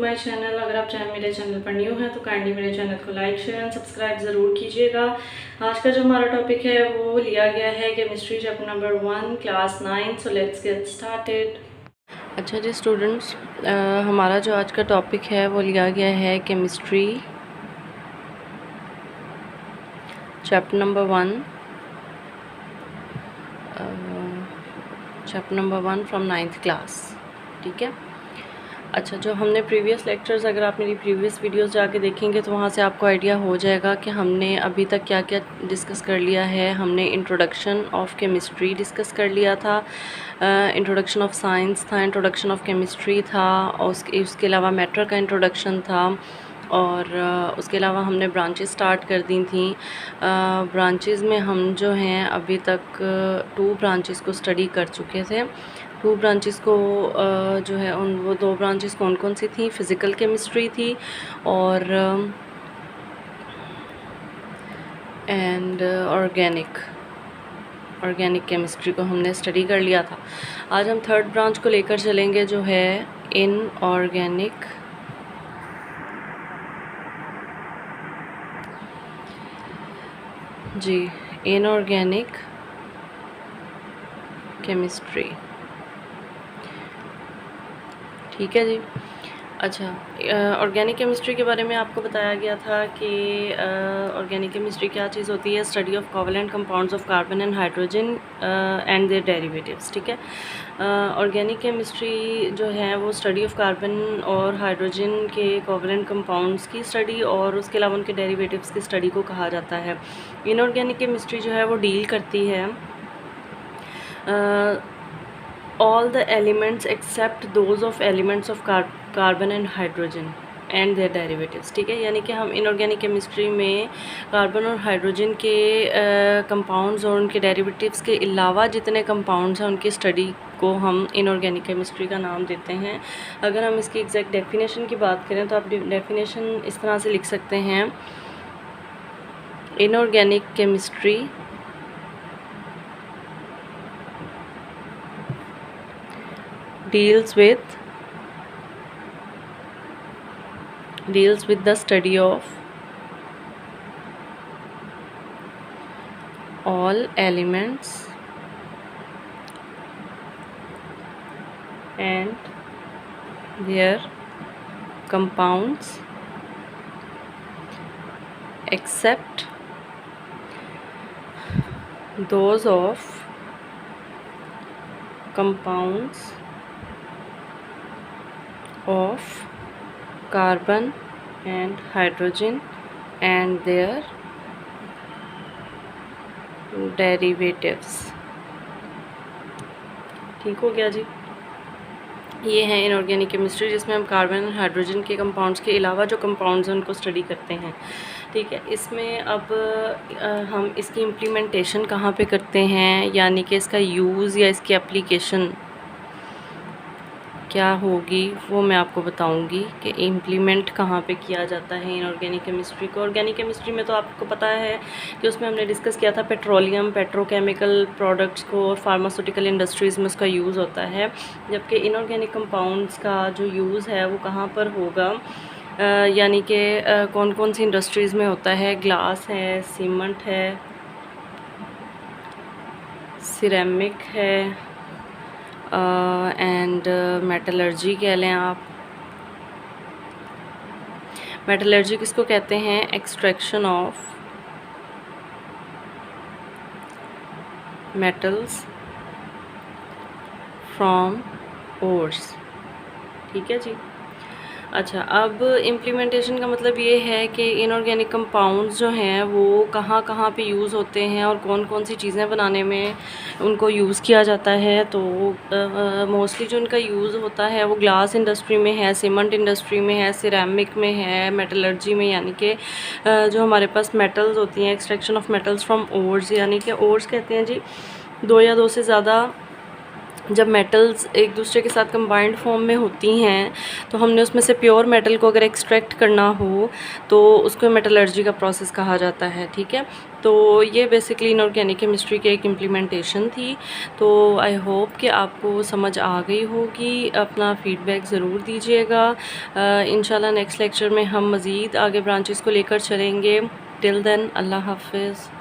My channel. अगर आप मेरे चैनल पर न्यू हैं तो काइंडली मेरे चैनल को लाइक शेयर एंड सब्सक्राइब ज़रूर कीजिएगा। आज का जो हमारा टॉपिक है वो लिया गया है chemistry chapter number 1 class 9। So let's get started. अच्छा जी स्टूडेंट्स, हमारा जो आज का टॉपिक है वो लिया गया है chemistry chapter number 1 from 9th class. ठीक है। अच्छा, जो हमने प्रीवियस लेक्चर्स, अगर आप मेरी प्रीवियस वीडियोस जाके देखेंगे तो वहाँ से आपको आइडिया हो जाएगा कि हमने अभी तक क्या क्या डिस्कस कर लिया है। हमने इंट्रोडक्शन ऑफ केमिस्ट्री डिस्कस कर लिया था, इंट्रोडक्शन ऑफ साइंस था, इंट्रोडक्शन ऑफ केमिस्ट्री था, और उसके अलावा मैटर का इंट्रोडक्शन था, और उसके अलावा हमने ब्रांचेस स्टार्ट कर दी थी। ब्रांचेस में हम जो हैं अभी तक 2 ब्रांचेस को स्टडी कर चुके थे। 2 ब्रांचेस को जो है वो 2 ब्रांचेस कौन कौन सी थी? फ़िज़िकल केमिस्ट्री थी और एंड ऑर्गेनिक केमिस्ट्री को हमने स्टडी कर लिया था। आज हम 3rd ब्रांच को लेकर चलेंगे जो है इनऑर्गेनिक केमिस्ट्री। ठीक है जी। अच्छा, ऑर्गेनिक केमिस्ट्री के बारे में आपको बताया गया था कि ऑर्गेनिक केमिस्ट्री क्या चीज़ होती है? Study of covalent compounds of carbon and hydrogen and their derivatives. ठीक है। ऑर्गेनिक केमिस्ट्री जो है वो स्टडी ऑफ कार्बन और हाइड्रोजन के कोवलेंट कंपाउंड्स की स्टडी और उसके अलावा उनके डेरिवेटिव्स की स्टडी को कहा जाता है। इनऑर्गेनिक केमिस्ट्री जो है वो डील करती है all the elements except those of elements of carbon and hydrogen and their derivatives। ठीक है, यानी कि हम इनऑर्गेनिक केमिस्ट्री में कार्बन और हाइड्रोजन के कंपाउंड्स और उनके डेरिवेटिव्स के अलावा जितने कंपाउंड्स हैं उनकी स्टडी को हम इनऑर्गेनिक केमिस्ट्री का नाम देते हैं। अगर हम इसकी एग्जैक्ट डेफिनेशन की बात करें तो आप डेफिनेशन इस तरह से लिख सकते हैं: inorganic chemistry deals with the study of all elements and their compounds except those of compounds of carbon and hydrogen and their derivatives। ठीक हो गया जी। ये है इनऑर्गेनिक केमिस्ट्री जिसमें हम कार्बन और हाइड्रोजन के कंपाउंड्स के अलावा जो कंपाउंड्स हैं उनको स्टडी करते हैं। ठीक है। इसमें अब हम इसकी इम्प्लीमेंटेशन कहाँ पे करते हैं, यानी कि इसका यूज़ या इसकी एप्लीकेशन क्या होगी वो मैं आपको बताऊंगी कि इम्प्लीमेंट कहाँ पे किया जाता है इनऑर्गेनिक केमिस्ट्री को। ऑर्गेनिक केमिस्ट्री में तो आपको पता है कि उसमें हमने डिस्कस किया था पेट्रोलियम, पेट्रोकेमिकल प्रोडक्ट्स को और फार्मास्यूटिकल इंडस्ट्रीज़ में उसका यूज़ होता है, जबकि इनऑर्गेनिक कंपाउंड्स का जो यूज़ है वो कहाँ पर होगा, यानी कि कौन कौन सी इंडस्ट्रीज़ में होता है? ग्लास है, सीमेंट है, सिरेमिक है, एंड मेटलर्जी कह लें आप। मेटलर्जी किसको कहते हैं? Extraction of metals from ores. ठीक है जी। अच्छा, अब इम्प्लीमेंटेशन का मतलब ये है कि इनऑर्गेनिक कंपाउंड्स जो हैं वो कहाँ कहाँ पे यूज़ होते हैं और कौन कौन सी चीज़ें बनाने में उनको यूज़ किया जाता है। तो मोस्टली जो उनका यूज़ होता है वो ग्लास इंडस्ट्री में है, सीमेंट इंडस्ट्री में है, सिरेमिक में है, मेटलर्जी में, यानी कि जो हमारे पास मेटल्स होती हैं, extraction of metals from ores, यानी कि ओर्स कहते हैं जी 2 या 2 से ज़्यादा जब मेटल्स एक दूसरे के साथ कंबाइंड फॉर्म में होती हैं तो हमने उसमें से प्योर मेटल को अगर एक्सट्रैक्ट करना हो तो उसको मेटलर्जी का प्रोसेस कहा जाता है, ठीक है। तो ये बेसिकली इनऑर्गेनिक केमिस्ट्री की एक इम्प्लीमेंटेशन थी। तो आई होप कि आपको समझ आ गई होगी। अपना फ़ीडबैक ज़रूर दीजिएगा। इंशाल्लाह नेक्स्ट लेक्चर में हम मज़ीद आगे ब्रांचेस को लेकर चलेंगे। टिल देन अल्लाह हाफ़िज़।